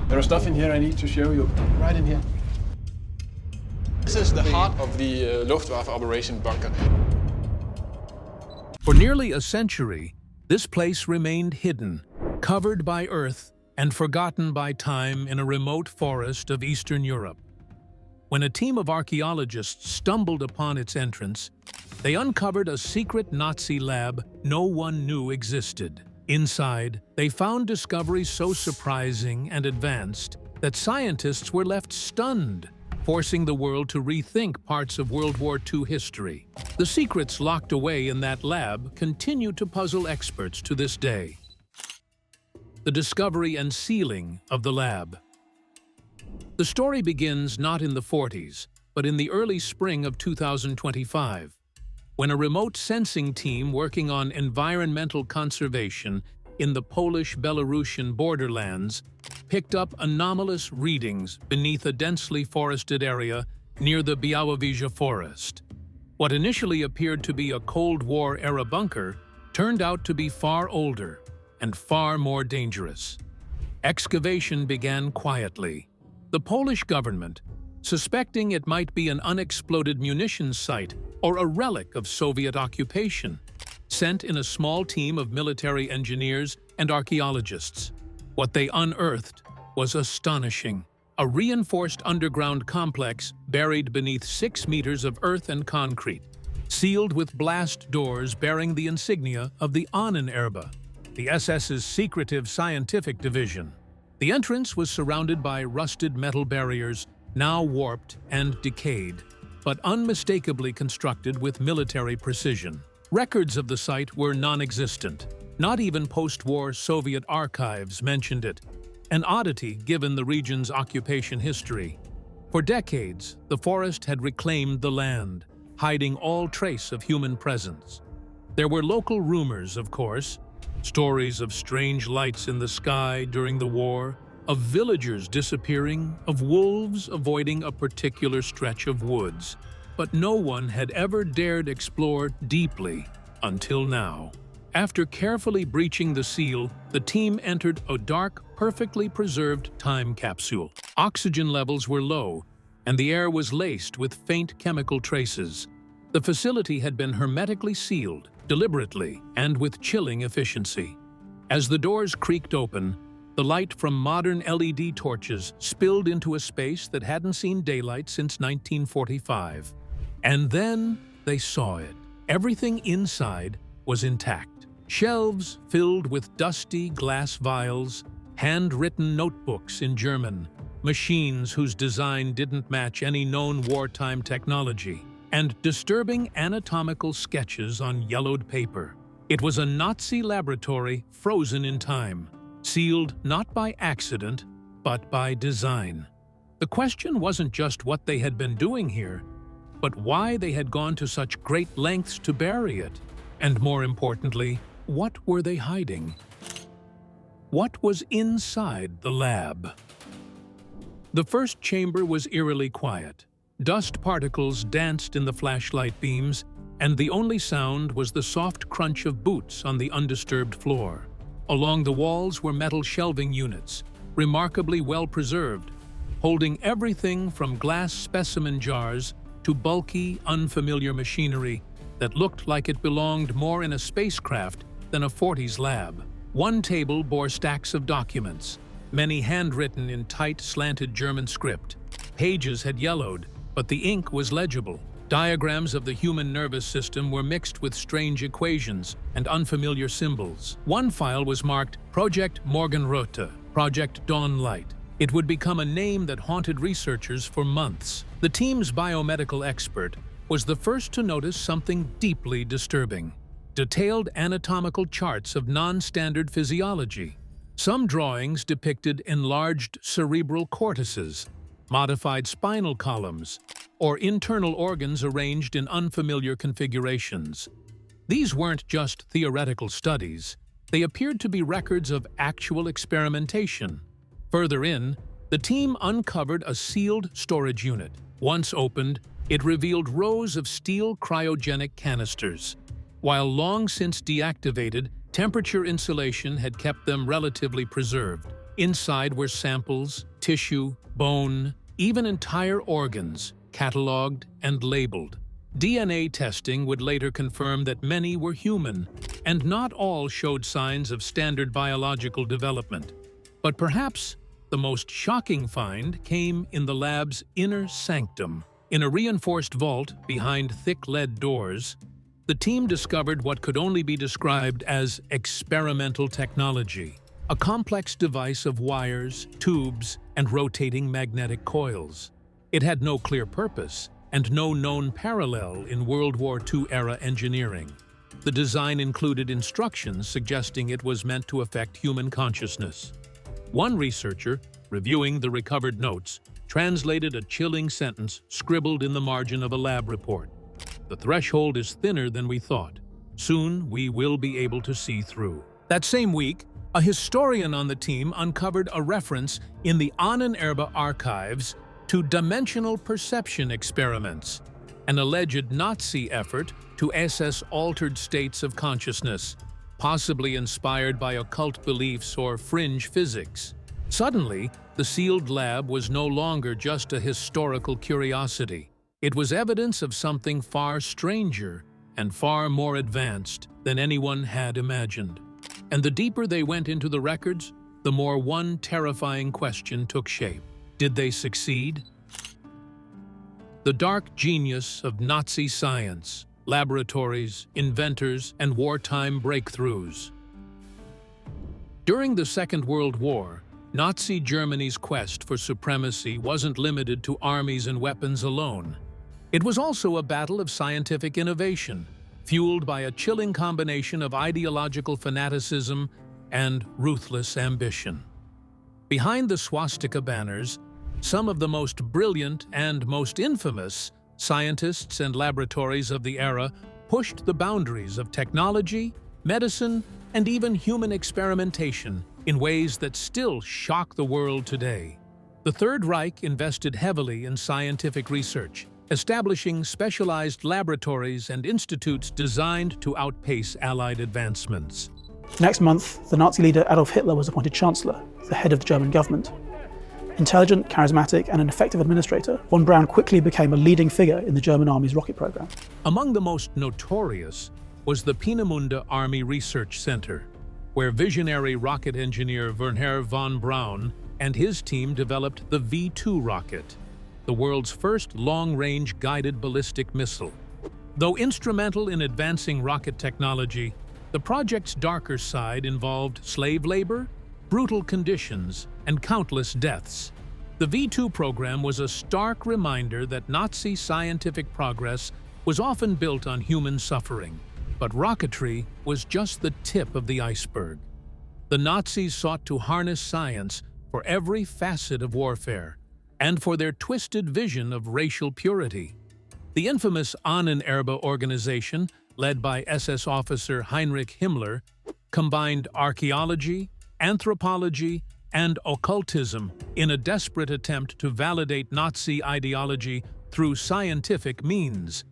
There is stuff in here I need to show you. Right in here. This is the heart of the Luftwaffe operation bunker. For nearly a century, this place remained hidden, covered by earth and forgotten by time in a remote forest of Eastern Europe. When a team of archaeologists stumbled upon its entrance, they uncovered a secret Nazi lab no one knew existed. Inside, they found discoveries so surprising and advanced that scientists were left stunned, forcing the world to rethink parts of World War II history. The secrets locked away in that lab continue to puzzle experts to this day. The discovery and sealing of the lab. The story begins not in the 40s, but in the early spring of 2025, when a remote sensing team working on environmental conservation in the Polish-Belarusian borderlands picked up anomalous readings beneath a densely forested area near the Białowieża forest. What initially appeared to be a Cold War-era bunker turned out to be far older and far more dangerous. Excavation began quietly. The Polish government, suspecting it might be an unexploded munitions site or a relic of Soviet occupation, sent in a small team of military engineers and archaeologists. What they unearthed was astonishing. A reinforced underground complex buried beneath 6 meters of earth and concrete, sealed with blast doors bearing the insignia of the Unanswered, the SS's secretive scientific division. The entrance was surrounded by rusted metal barriers, now warped and decayed, but unmistakably constructed with military precision. Records of the site were non-existent. Not even post-war Soviet archives mentioned it, an oddity given the region's occupation history. For decades, the forest had reclaimed the land, hiding all trace of human presence. There were local rumors, of course, stories of strange lights in the sky during the war, of villagers disappearing, of wolves avoiding a particular stretch of woods. But no one had ever dared explore deeply until now. After carefully breaching the seal, the team entered a dark, perfectly preserved time capsule. Oxygen levels were low, and the air was laced with faint chemical traces. The facility had been hermetically sealed, deliberately, and with chilling efficiency. As the doors creaked open, the light from modern LED torches spilled into a space that hadn't seen daylight since 1945. And then they saw it. Everything inside was intact. Shelves filled with dusty glass vials, handwritten notebooks in German, machines whose design didn't match any known wartime technology, and disturbing anatomical sketches on yellowed paper. It was a Nazi laboratory frozen in time, sealed not by accident, but by design. The question wasn't just what they had been doing here, but why they had gone to such great lengths to bury it. And more importantly, what were they hiding? What was inside the lab? The first chamber was eerily quiet. Dust particles danced in the flashlight beams, and the only sound was the soft crunch of boots on the undisturbed floor. Along the walls were metal shelving units, remarkably well preserved, holding everything from glass specimen jars to bulky, unfamiliar machinery that looked like it belonged more in a spacecraft than a 40s lab. One table bore stacks of documents, many handwritten in tight, slanted German script. Pages had yellowed, but the ink was legible. Diagrams of the human nervous system were mixed with strange equations and unfamiliar symbols. One file was marked Project Morgenröte, Project Dawnlight. It would become a name that haunted researchers for months. The team's biomedical expert was the first to notice something deeply disturbing: detailed anatomical charts of non-standard physiology. Some drawings depicted enlarged cerebral cortices, modified spinal columns, or internal organs arranged in unfamiliar configurations. These weren't just theoretical studies. They appeared to be records of actual experimentation. Further in, the team uncovered a sealed storage unit. Once opened, it revealed rows of steel cryogenic canisters. While long since deactivated, temperature insulation had kept them relatively preserved. Inside were samples, tissue, bone, even entire organs, catalogued and labeled. DNA testing would later confirm that many were human, and not all showed signs of standard biological development. But perhaps the most shocking find came in the lab's inner sanctum. In a reinforced vault behind thick lead doors, the team discovered what could only be described as experimental technology, a complex device of wires, tubes, and rotating magnetic coils. It had no clear purpose and no known parallel in World War II-era engineering. The design included instructions suggesting it was meant to affect human consciousness. One researcher, reviewing the recovered notes, translated a chilling sentence scribbled in the margin of a lab report. "The threshold is thinner than we thought. Soon we will be able to see through." That same week, a historian on the team uncovered a reference in the Unanswered archives to dimensional perception experiments, an alleged Nazi effort to assess altered states of consciousness, possibly inspired by occult beliefs or fringe physics. Suddenly, the sealed lab was no longer just a historical curiosity. It was evidence of something far stranger and far more advanced than anyone had imagined. And the deeper they went into the records, the more one terrifying question took shape. Did they succeed? The dark genius of Nazi science, laboratories, inventors, and wartime breakthroughs. During the Second World War, Nazi Germany's quest for supremacy wasn't limited to armies and weapons alone. It was also a battle of scientific innovation, fueled by a chilling combination of ideological fanaticism and ruthless ambition. Behind the swastika banners, some of the most brilliant and most infamous scientists and laboratories of the era pushed the boundaries of technology, medicine, and even human experimentation in ways that still shock the world today. The Third Reich invested heavily in scientific research, establishing specialized laboratories and institutes designed to outpace Allied advancements. Next month, the Nazi leader Adolf Hitler was appointed Chancellor, the head of the German government. Intelligent, charismatic, and an effective administrator, von Braun quickly became a leading figure in the German army's rocket program. Among the most notorious was the Peenemünde Army Research Center, where visionary rocket engineer Wernher von Braun and his team developed the V-2 rocket, the world's first long-range guided ballistic missile. Though instrumental in advancing rocket technology, the project's darker side involved slave labor, brutal conditions, and countless deaths. The V-2 program was a stark reminder that Nazi scientific progress was often built on human suffering, but rocketry was just the tip of the iceberg. The Nazis sought to harness science for every facet of warfare, and for their twisted vision of racial purity. The infamous Unanswered organization, led by SS officer Heinrich Himmler, combined archaeology, anthropology, and occultism in a desperate attempt to validate Nazi ideology through scientific means.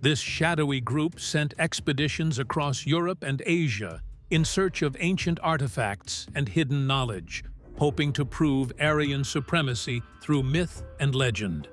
This shadowy group sent expeditions across Europe and Asia in search of ancient artifacts and hidden knowledge, hoping to prove Aryan supremacy through myth and legend.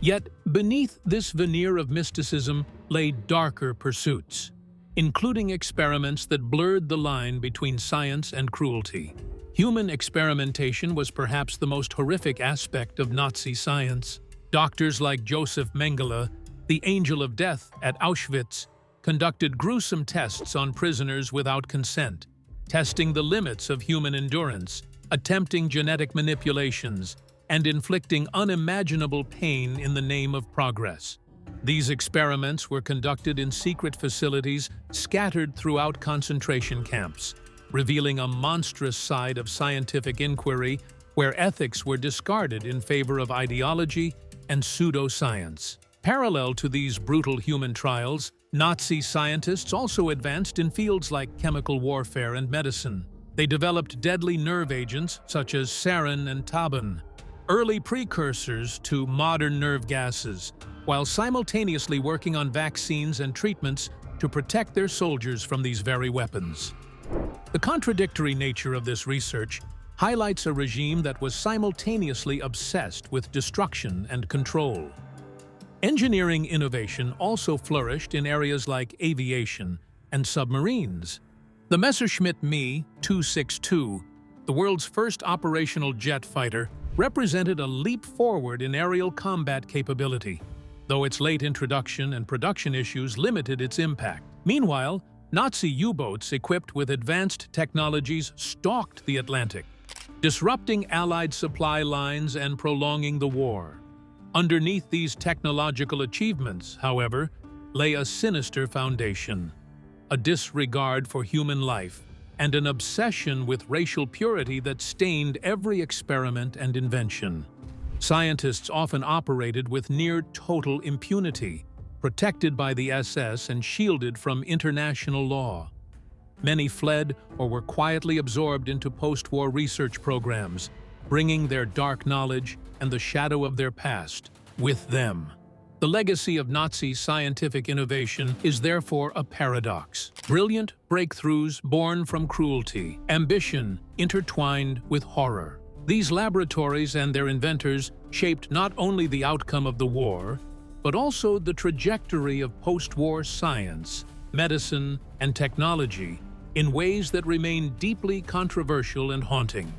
Yet, beneath this veneer of mysticism lay darker pursuits, including experiments that blurred the line between science and cruelty. Human experimentation was perhaps the most horrific aspect of Nazi science. Doctors like Joseph Mengele, the Angel of Death at Auschwitz, conducted gruesome tests on prisoners without consent, testing the limits of human endurance, attempting genetic manipulations, and inflicting unimaginable pain in the name of progress. These experiments were conducted in secret facilities scattered throughout concentration camps, revealing a monstrous side of scientific inquiry where ethics were discarded in favor of ideology and pseudoscience. Parallel to these brutal human trials, Nazi scientists also advanced in fields like chemical warfare and medicine. They developed deadly nerve agents such as sarin and tabun, early precursors to modern nerve gases, while simultaneously working on vaccines and treatments to protect their soldiers from these very weapons. The contradictory nature of this research highlights a regime that was simultaneously obsessed with destruction and control. Engineering innovation also flourished in areas like aviation and submarines. The Messerschmitt Me 262, the world's first operational jet fighter, represented a leap forward in aerial combat capability, though its late introduction and production issues limited its impact. Meanwhile, Nazi U-boats equipped with advanced technologies stalked the Atlantic, disrupting Allied supply lines and prolonging the war. Underneath these technological achievements, however, lay a sinister foundation: a disregard for human life and an obsession with racial purity that stained every experiment and invention. Scientists often operated with near-total impunity, protected by the SS and shielded from international law. Many fled or were quietly absorbed into post-war research programs, bringing their dark knowledge and the shadow of their past with them. The legacy of Nazi scientific innovation is therefore a paradox. Brilliant breakthroughs born from cruelty, ambition intertwined with horror. These laboratories and their inventors shaped not only the outcome of the war, but also the trajectory of post-war science, medicine, and technology in ways that remain deeply controversial and haunting.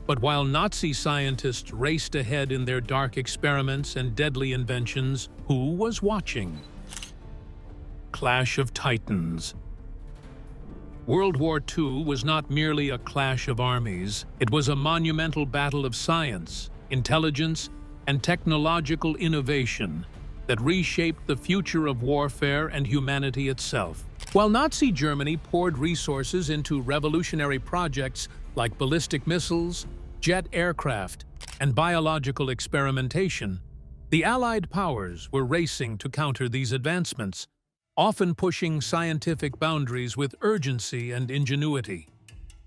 But while Nazi scientists raced ahead in their dark experiments and deadly inventions, who was watching? Clash of Titans. World War II was not merely a clash of armies. It was a monumental battle of science, intelligence, and technological innovation that reshaped the future of warfare and humanity itself. While Nazi Germany poured resources into revolutionary projects like ballistic missiles, jet aircraft, and biological experimentation, the Allied powers were racing to counter these advancements, often pushing scientific boundaries with urgency and ingenuity.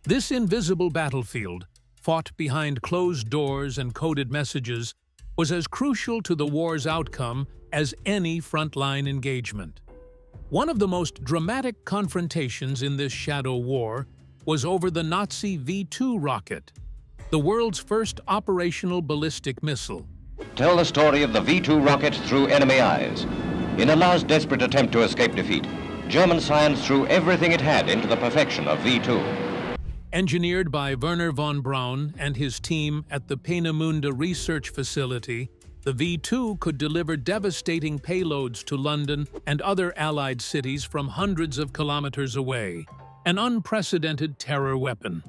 This invisible battlefield, fought behind closed doors and coded messages, was as crucial to the war's outcome as any frontline engagement. One of the most dramatic confrontations in this shadow war was over the Nazi V-2 rocket, the world's first operational ballistic missile. Tell the story of the V-2 rocket through enemy eyes. In a last desperate attempt to escape defeat, German science threw everything it had into the perfection of V-2. Engineered by Werner von Braun and his team at the Peenemünde Research Facility, the V-2 could deliver devastating payloads to London and other Allied cities from hundreds of kilometers away, an unprecedented terror weapon.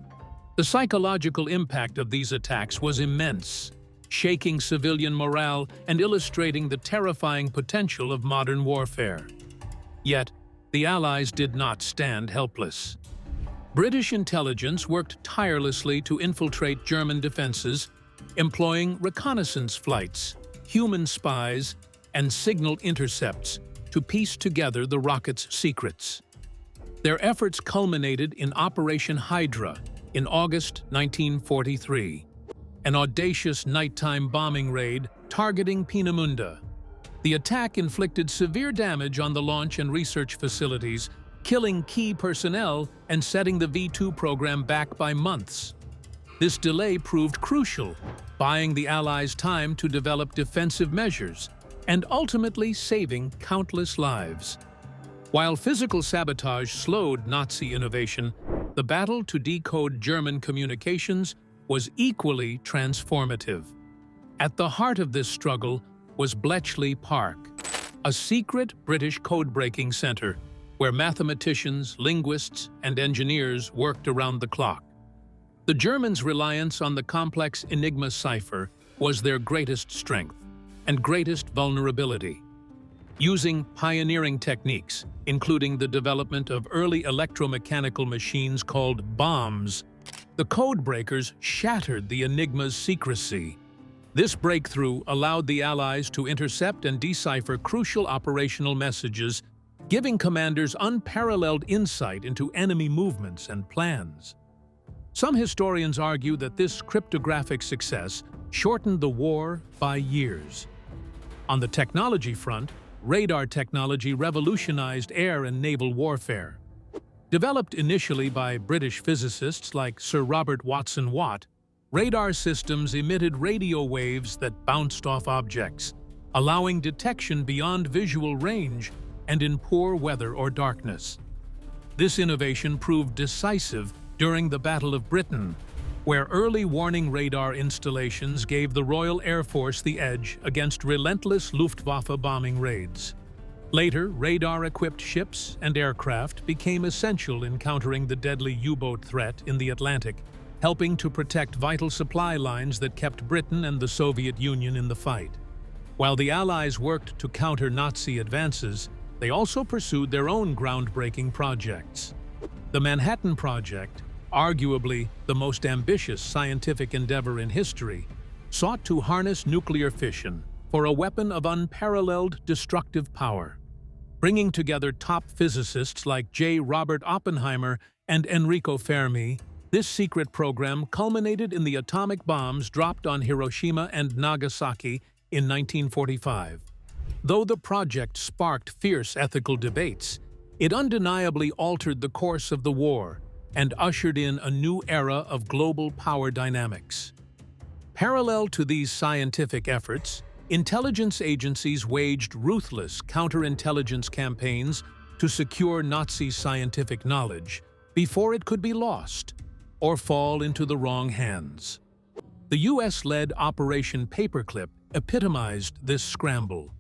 The psychological impact of these attacks was immense, shaking civilian morale and illustrating the terrifying potential of modern warfare. Yet, the Allies did not stand helpless. British intelligence worked tirelessly to infiltrate German defenses, employing reconnaissance flights, human spies, and signal intercepts to piece together the rocket's secrets. Their efforts culminated in Operation Hydra in August 1943, an audacious nighttime bombing raid targeting Peenemünde. The attack inflicted severe damage on the launch and research facilities, killing key personnel and setting the V-2 program back by months. This delay proved crucial, buying the Allies time to develop defensive measures and ultimately saving countless lives. While physical sabotage slowed Nazi innovation, the battle to decode German communications was equally transformative. At the heart of this struggle was Bletchley Park, a secret British code-breaking center where mathematicians, linguists, and engineers worked around the clock. The Germans' reliance on the complex Enigma cipher was their greatest strength and greatest vulnerability. Using pioneering techniques, including the development of early electromechanical machines called bombs, the code breakers shattered the Enigma's secrecy. This breakthrough allowed the Allies to intercept and decipher crucial operational messages, giving commanders unparalleled insight into enemy movements and plans. Some historians argue that this cryptographic success shortened the war by years. On the technology front, radar technology revolutionized air and naval warfare. Developed initially by British physicists like Sir Robert Watson Watt, radar systems emitted radio waves that bounced off objects, allowing detection beyond visual range and in poor weather or darkness. This innovation proved decisive during the Battle of Britain, where early warning radar installations gave the Royal Air Force the edge against relentless Luftwaffe bombing raids. Later, radar-equipped ships and aircraft became essential in countering the deadly U-boat threat in the Atlantic, helping to protect vital supply lines that kept Britain and the Soviet Union in the fight. While the Allies worked to counter Nazi advances, they also pursued their own groundbreaking projects. The Manhattan Project, arguably the most ambitious scientific endeavor in history, sought to harness nuclear fission for a weapon of unparalleled destructive power. Bringing together top physicists like J. Robert Oppenheimer and Enrico Fermi, this secret program culminated in the atomic bombs dropped on Hiroshima and Nagasaki in 1945. Though the project sparked fierce ethical debates, it undeniably altered the course of the war and ushered in a new era of global power dynamics. Parallel to these scientific efforts, intelligence agencies waged ruthless counterintelligence campaigns to secure Nazi scientific knowledge before it could be lost or fall into the wrong hands. The US-led Operation Paperclip epitomized this scramble.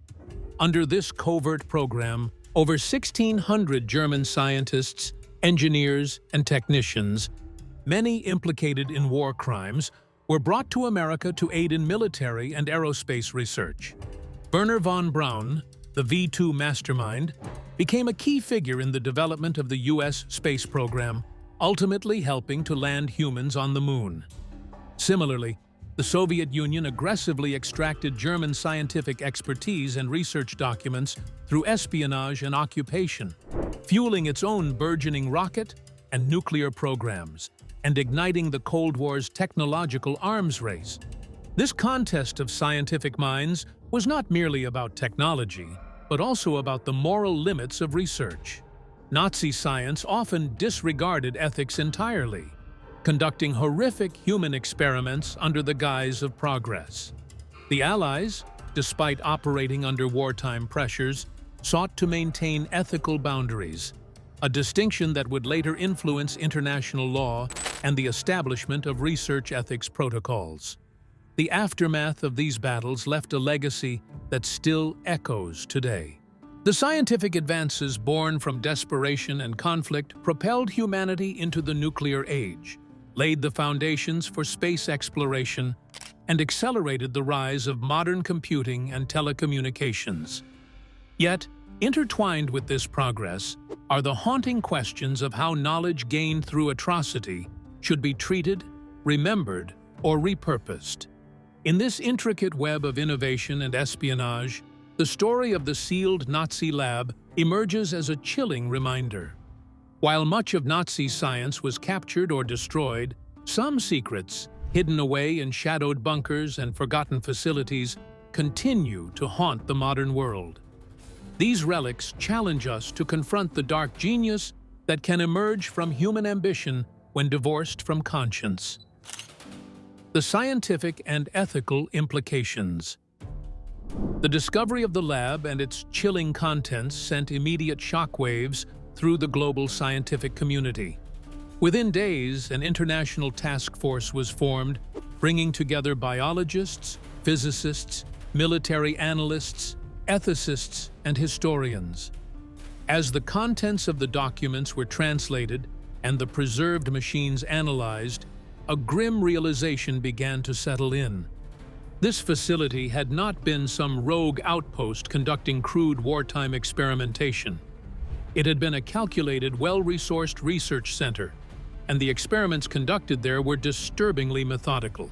Under this covert program, over 1,600 German scientists, engineers, and technicians, many implicated in war crimes, were brought to America to aid in military and aerospace research. Wernher von Braun, the V2 mastermind, became a key figure in the development of the US space program, ultimately helping to land humans on the moon. Similarly, the Soviet Union aggressively extracted German scientific expertise and research documents through espionage and occupation, fueling its own burgeoning rocket and nuclear programs, and igniting the Cold War's technological arms race. This contest of scientific minds was not merely about technology, but also about the moral limits of research. Nazi science often disregarded ethics entirely, conducting horrific human experiments under the guise of progress. The Allies, despite operating under wartime pressures, sought to maintain ethical boundaries, a distinction that would later influence international law and the establishment of research ethics protocols. The aftermath of these battles left a legacy that still echoes today. The scientific advances born from desperation and conflict propelled humanity into the nuclear age, laid the foundations for space exploration, and accelerated the rise of modern computing and telecommunications. Yet, intertwined with this progress are the haunting questions of how knowledge gained through atrocity should be treated, remembered, or repurposed. In this intricate web of innovation and espionage, the story of the sealed Nazi lab emerges as a chilling reminder. While much of Nazi science was captured or destroyed, some secrets, hidden away in shadowed bunkers and forgotten facilities, continue to haunt the modern world. These relics challenge us to confront the dark genius that can emerge from human ambition when divorced from conscience. The scientific and ethical implications. The discovery of the lab and its chilling contents sent immediate shockwaves through the global scientific community. Within days, an international task force was formed, bringing together biologists, physicists, military analysts, ethicists, and historians. As the contents of the documents were translated and the preserved machines analyzed, a grim realization began to settle in. This facility had not been some rogue outpost conducting crude wartime experimentation. It had been a calculated, well-resourced research center, and the experiments conducted there were disturbingly methodical.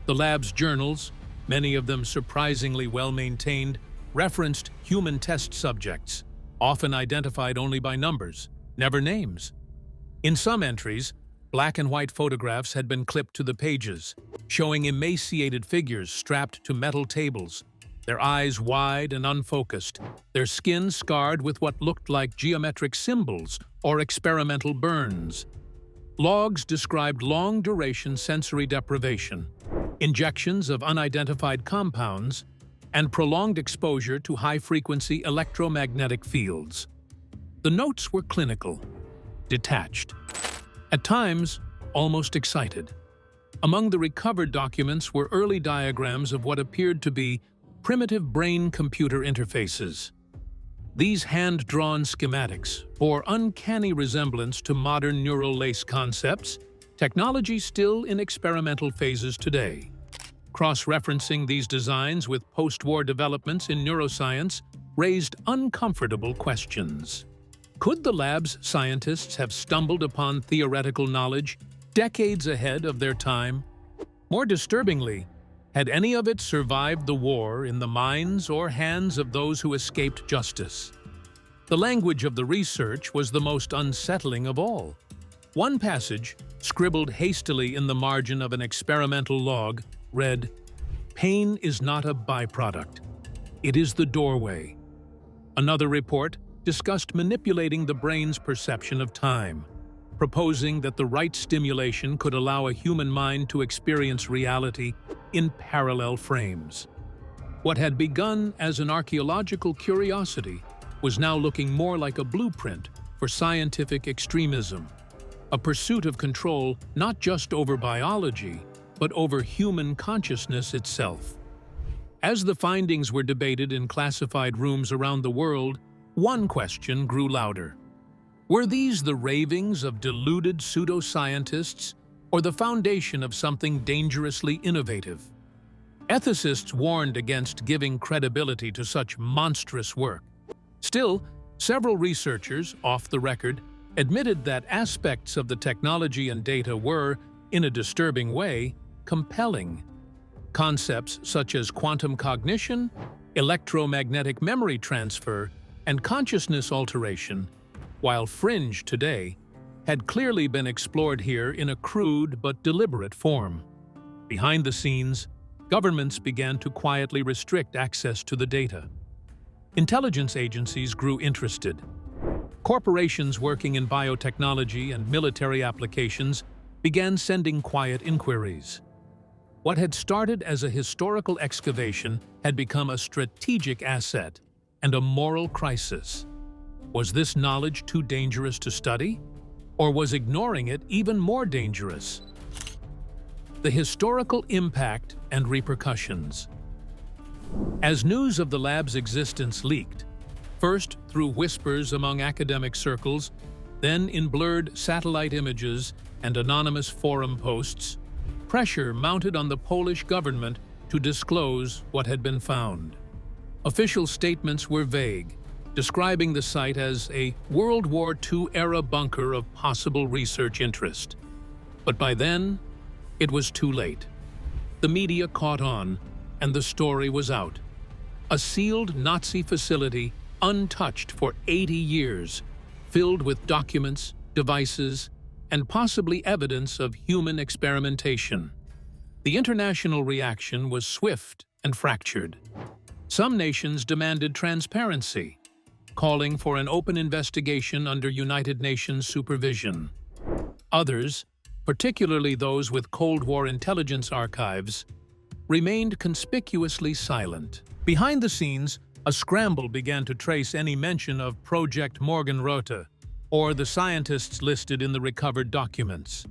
The lab's journals, many of them surprisingly well-maintained, referenced human test subjects, often identified only by numbers, never names. In some entries, black and white photographs had been clipped to the pages, showing emaciated figures strapped to metal tables, their eyes wide and unfocused, their skin scarred with what looked like geometric symbols or experimental burns. Logs described long-duration sensory deprivation, injections of unidentified compounds, and prolonged exposure to high-frequency electromagnetic fields. The notes were clinical, detached, at times almost excited. Among the recovered documents were early diagrams of what appeared to be primitive brain-computer interfaces. These hand-drawn schematics bore uncanny resemblance to modern neural lace concepts, technology still in experimental phases today. Cross-referencing these designs with post-war developments in neuroscience raised uncomfortable questions. Could the lab's scientists have stumbled upon theoretical knowledge decades ahead of their time? More disturbingly, had any of it survived the war in the minds or hands of those who escaped justice? The language of the research was the most unsettling of all. One passage, scribbled hastily in the margin of an experimental log, read, "Pain is not a byproduct. It is the doorway." Another report discussed manipulating the brain's perception of time, proposing that the right stimulation could allow a human mind to experience reality in parallel frames. What had begun as an archaeological curiosity was now looking more like a blueprint for scientific extremism, a pursuit of control not just over biology, but over human consciousness itself. As the findings were debated in classified rooms around the world, one question grew louder. Were these the ravings of deluded pseudoscientists or the foundation of something dangerously innovative? Ethicists warned against giving credibility to such monstrous work. Still, several researchers, off the record, admitted that aspects of the technology and data were, in a disturbing way, compelling. Concepts such as quantum cognition, electromagnetic memory transfer, and consciousness alteration, while fringe today, had clearly been explored here in a crude but deliberate form. Behind the scenes, governments began to quietly restrict access to the data. Intelligence agencies grew interested. Corporations working in biotechnology and military applications began sending quiet inquiries. What had started as a historical excavation had become a strategic asset and a moral crisis. Was this knowledge too dangerous to study? Or was ignoring it even more dangerous? The historical impact and repercussions. As news of the lab's existence leaked, first through whispers among academic circles, then in blurred satellite images and anonymous forum posts, pressure mounted on the Polish government to disclose what had been found. Official statements were vague, describing the site as a World War II-era bunker of possible research interest. But by then, it was too late. The media caught on, and the story was out. A sealed Nazi facility, untouched for 80 years, filled with documents, devices, and possibly evidence of human experimentation. The international reaction was swift and fractured. Some nations demanded transparency, calling for an open investigation under United Nations supervision. Others, particularly those with Cold War intelligence archives, remained conspicuously silent. Behind the scenes, a scramble began to trace any mention of Project Morgenröte, or the scientists listed in the recovered documents.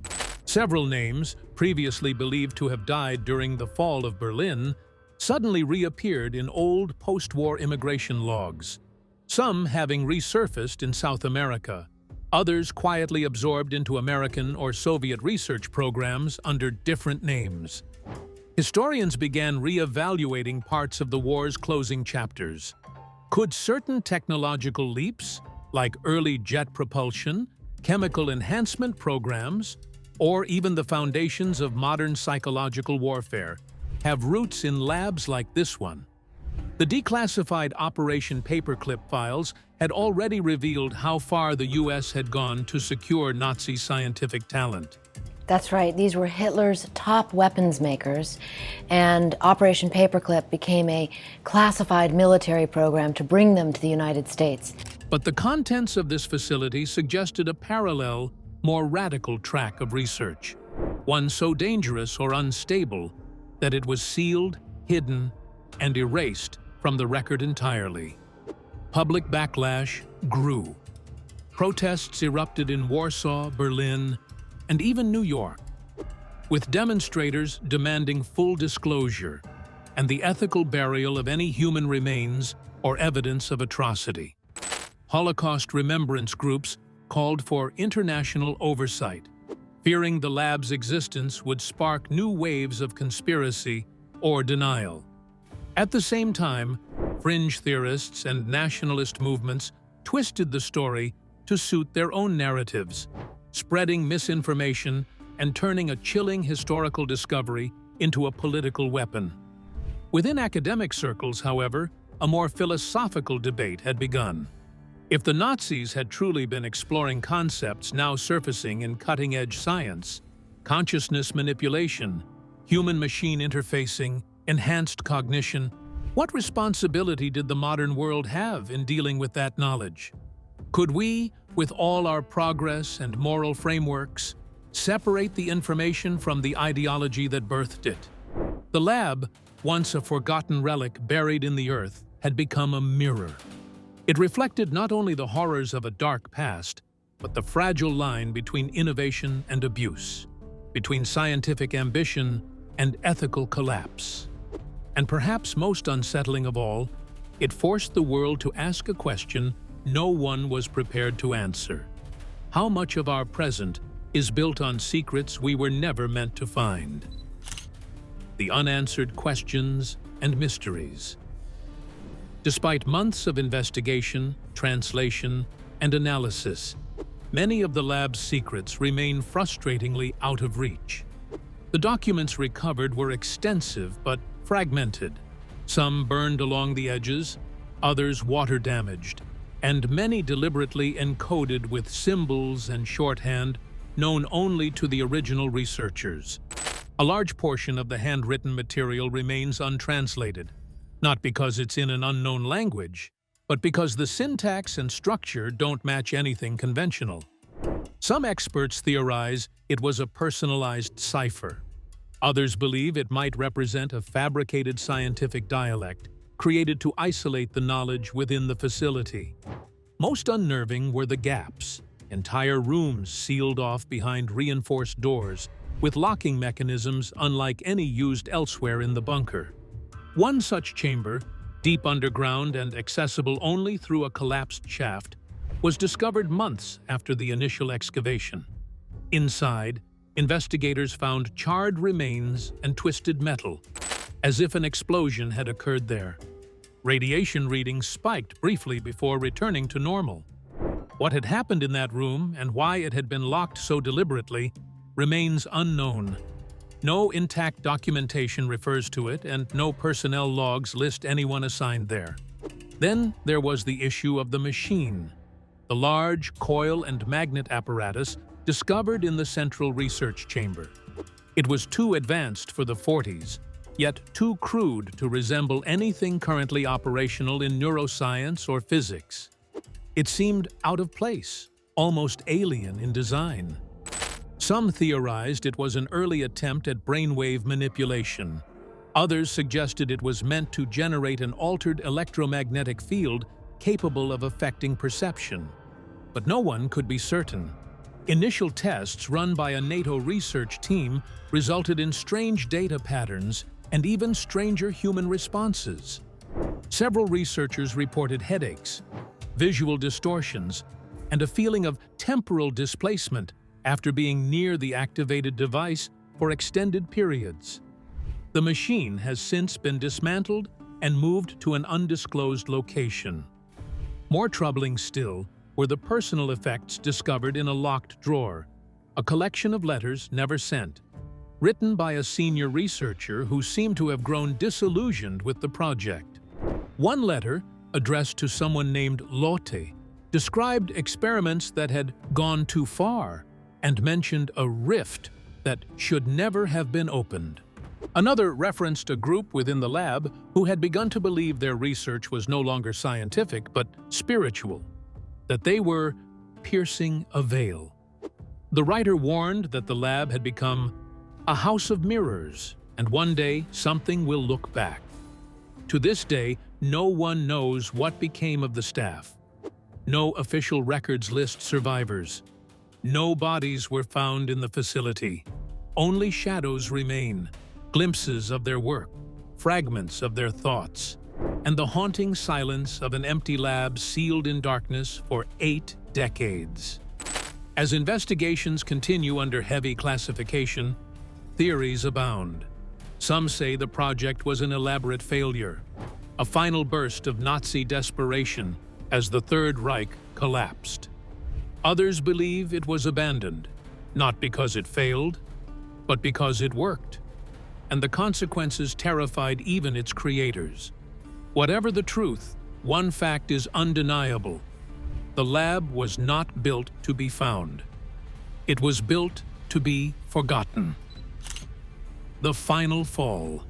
Several names, previously believed to have died during the fall of Berlin, suddenly reappeared in old post-war immigration logs, some having resurfaced in South America, others quietly absorbed into American or Soviet research programs under different names. Historians began re-evaluating parts of the war's closing chapters. Could certain technological leaps, like early jet propulsion, chemical enhancement programs, or even the foundations of modern psychological warfare, have roots in labs like this one? The declassified Operation Paperclip files had already revealed how far the U.S. had gone to secure Nazi scientific talent. That's right, these were Hitler's top weapons makers, and Operation Paperclip became a classified military program to bring them to the United States. But the contents of this facility suggested a parallel, more radical track of research, one so dangerous or unstable that it was sealed, hidden, and erased from the record entirely. Public backlash grew. Protests erupted in Warsaw, Berlin, and even New York, with demonstrators demanding full disclosure and the ethical burial of any human remains or evidence of atrocity. Holocaust remembrance groups called for international oversight, fearing the lab's existence would spark new waves of conspiracy or denial. At the same time, fringe theorists and nationalist movements twisted the story to suit their own narratives, spreading misinformation and turning a chilling historical discovery into a political weapon. Within academic circles, however, a more philosophical debate had begun. If the Nazis had truly been exploring concepts now surfacing in cutting-edge science, consciousness manipulation, human-machine interfacing, enhanced cognition, what responsibility did the modern world have in dealing with that knowledge? Could we, with all our progress and moral frameworks, separate the information from the ideology that birthed it? The lab, once a forgotten relic buried in the earth, had become a mirror. It reflected not only the horrors of a dark past, but the fragile line between innovation and abuse, between scientific ambition and ethical collapse. And perhaps most unsettling of all, it forced the world to ask a question no one was prepared to answer. How much of our present is built on secrets we were never meant to find? The unanswered questions and mysteries. Despite months of investigation, translation, and analysis, many of the lab's secrets remain frustratingly out of reach. The documents recovered were extensive but fragmented, some burned along the edges, others water-damaged, and many deliberately encoded with symbols and shorthand known only to the original researchers. A large portion of the handwritten material remains untranslated, not because it's in an unknown language, but because the syntax and structure don't match anything conventional. Some experts theorize it was a personalized cipher. Others believe it might represent a fabricated scientific dialect created to isolate the knowledge within the facility. Most unnerving were the gaps, entire rooms sealed off behind reinforced doors, with locking mechanisms unlike any used elsewhere in the bunker. One such chamber, deep underground and accessible only through a collapsed shaft, was discovered months after the initial excavation. Inside, investigators found charred remains and twisted metal, as if an explosion had occurred there. Radiation readings spiked briefly before returning to normal. What had happened in that room and why it had been locked so deliberately remains unknown. No intact documentation refers to it, and no personnel logs list anyone assigned there. Then there was the issue of the machine, the large coil and magnet apparatus discovered in the central research chamber. It was too advanced for the 40s, yet too crude to resemble anything currently operational in neuroscience or physics. It seemed out of place, almost alien in design. Some theorized it was an early attempt at brainwave manipulation. Others suggested it was meant to generate an altered electromagnetic field capable of affecting perception. But no one could be certain. Initial tests run by a NATO research team resulted in strange data patterns and even stranger human responses. Several researchers reported headaches, visual distortions, and a feeling of temporal displacement after being near the activated device for extended periods. The machine has since been dismantled and moved to an undisclosed location. More troubling still were the personal effects discovered in a locked drawer, a collection of letters never sent, written by a senior researcher who seemed to have grown disillusioned with the project. One letter, addressed to someone named Lotte, described experiments that had gone too far and mentioned a rift that should never have been opened. Another referenced a group within the lab who had begun to believe their research was no longer scientific but spiritual, that they were piercing a veil. The writer warned that the lab had become a house of mirrors, and one day something will look back. To this day, no one knows what became of the staff. No official records list survivors. No bodies were found in the facility. Only shadows remain, glimpses of their work, fragments of their thoughts, and the haunting silence of an empty lab sealed in darkness for 8 decades. As investigations continue under heavy classification, theories abound. Some say the project was an elaborate failure, a final burst of Nazi desperation as the Third Reich collapsed. Others believe it was abandoned, not because it failed, but because it worked, and the consequences terrified even its creators. Whatever the truth, one fact is undeniable. The lab was not built to be found. It was built to be forgotten. The final fall.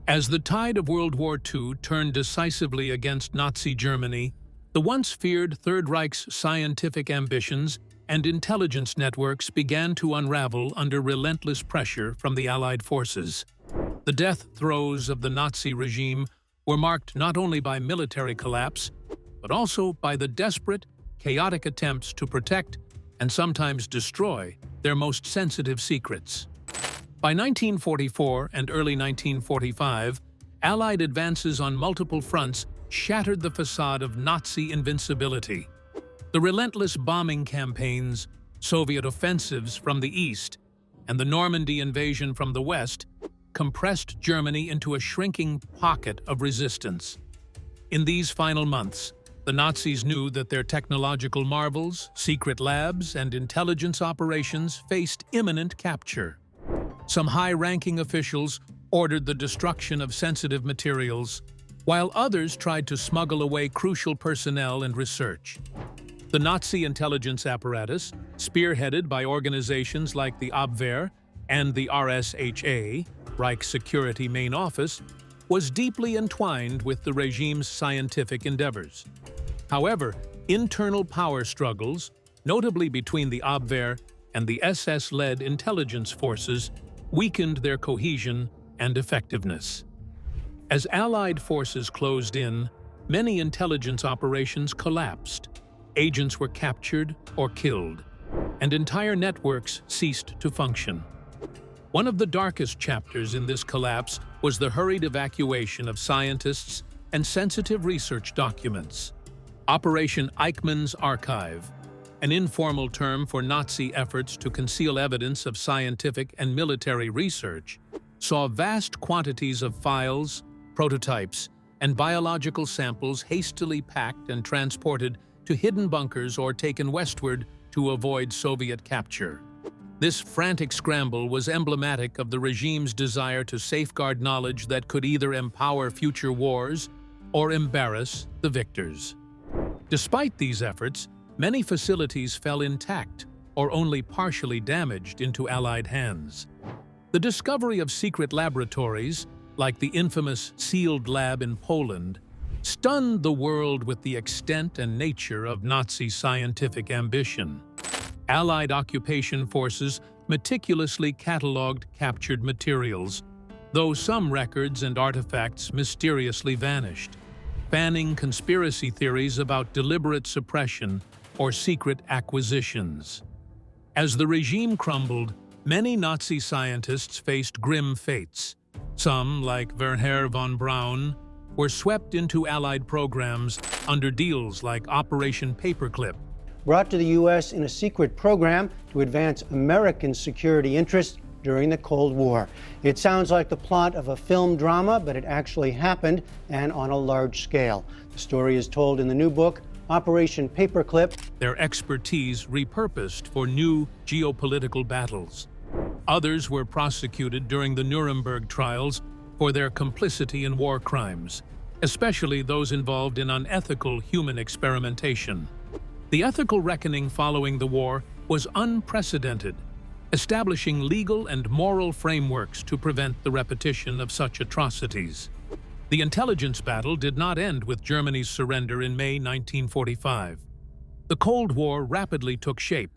As the tide of World War II turned decisively against Nazi Germany, the once feared Third Reich's scientific ambitions and intelligence networks began to unravel under relentless pressure from the Allied forces. The death throes of the Nazi regime were marked not only by military collapse, but also by the desperate, chaotic attempts to protect and sometimes destroy their most sensitive secrets. By 1944 and early 1945, Allied advances on multiple fronts shattered the facade of Nazi invincibility. The relentless bombing campaigns, Soviet offensives from the east, and the Normandy invasion from the west compressed Germany into a shrinking pocket of resistance. In these final months, the Nazis knew that their technological marvels, secret labs, and intelligence operations faced imminent capture. Some high-ranking officials ordered the destruction of sensitive materials, while others tried to smuggle away crucial personnel and research. The Nazi intelligence apparatus, spearheaded by organizations like the Abwehr and the RSHA, Reich Security Main Office, was deeply entwined with the regime's scientific endeavors. However, internal power struggles, notably between the Abwehr and the SS-led intelligence forces, weakened their cohesion and effectiveness. As Allied forces closed in, many intelligence operations collapsed. Agents were captured or killed, and entire networks ceased to function. One of the darkest chapters in this collapse was the hurried evacuation of scientists and sensitive research documents. Operation Eichmann's Archive, an informal term for Nazi efforts to conceal evidence of scientific and military research, saw vast quantities of files, prototypes, and biological samples hastily packed and transported to hidden bunkers or taken westward to avoid Soviet capture. This frantic scramble was emblematic of the regime's desire to safeguard knowledge that could either empower future wars or embarrass the victors. Despite these efforts, many facilities fell intact or only partially damaged into Allied hands. The discovery of secret laboratories, like the infamous sealed lab in Poland, stunned the world with the extent and nature of Nazi scientific ambition. Allied occupation forces meticulously catalogued captured materials, though some records and artifacts mysteriously vanished, fanning conspiracy theories about deliberate suppression or secret acquisitions. As the regime crumbled, many Nazi scientists faced grim fates. Some, like Wernher von Braun, were swept into Allied programs under deals like Operation Paperclip. Brought to the U.S. in a secret program to advance American security interests during the Cold War. It sounds like the plot of a film drama, but it actually happened, and on a large scale. The story is told in the new book, Operation Paperclip. Their expertise repurposed for new geopolitical battles. Others were prosecuted during the Nuremberg trials for their complicity in war crimes, especially those involved in unethical human experimentation. The ethical reckoning following the war was unprecedented, establishing legal and moral frameworks to prevent the repetition of such atrocities. The intelligence battle did not end with Germany's surrender in May 1945. The Cold War rapidly took shape,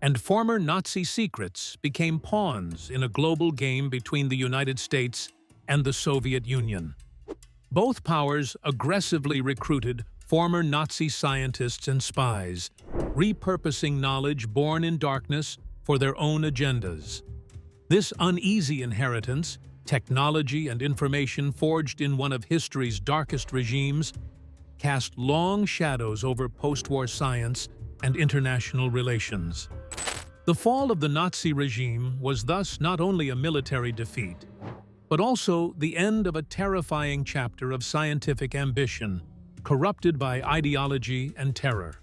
and former Nazi secrets became pawns in a global game between the United States and the Soviet Union. Both powers aggressively recruited former Nazi scientists and spies, repurposing knowledge born in darkness for their own agendas. This uneasy inheritance, technology and information forged in one of history's darkest regimes, cast long shadows over post-war science and international relations. The fall of the Nazi regime was thus not only a military defeat, but also the end of a terrifying chapter of scientific ambition, corrupted by ideology and terror.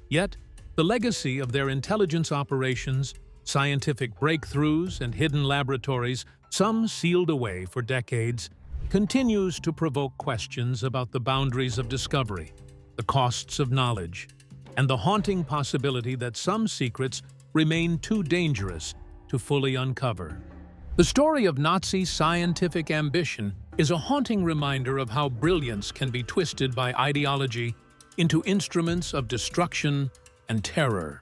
Yet, the legacy of their intelligence operations, scientific breakthroughs, and hidden laboratories, some sealed away for decades, continues to provoke questions about the boundaries of discovery, the costs of knowledge, and the haunting possibility that some secrets remain too dangerous to fully uncover. The story of Nazi scientific ambition is a haunting reminder of how brilliance can be twisted by ideology into instruments of destruction and terror.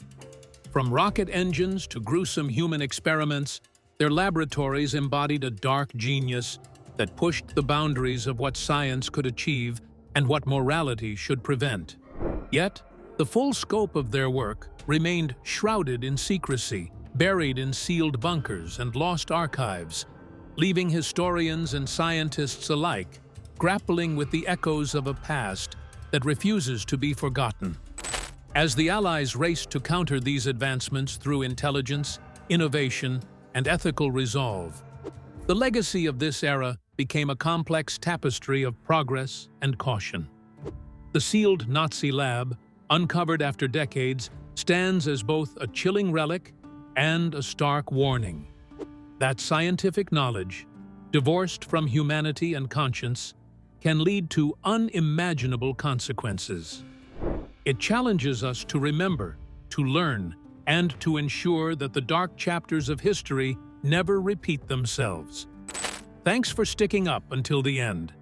From rocket engines to gruesome human experiments, their laboratories embodied a dark genius that pushed the boundaries of what science could achieve and what morality should prevent. Yet, the full scope of their work remained shrouded in secrecy, buried in sealed bunkers and lost archives, leaving historians and scientists alike grappling with the echoes of a past that refuses to be forgotten. As the Allies raced to counter these advancements through intelligence, innovation, and ethical resolve, the legacy of this era became a complex tapestry of progress and caution. The sealed Nazi lab, uncovered after decades, stands as both a chilling relic and a stark warning that scientific knowledge, divorced from humanity and conscience, can lead to unimaginable consequences. It challenges us to remember, to learn, and to ensure that the dark chapters of history never repeat themselves. Thanks for sticking up until the end.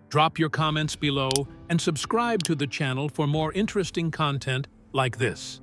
Drop your comments below and subscribe to the channel for more interesting content like this.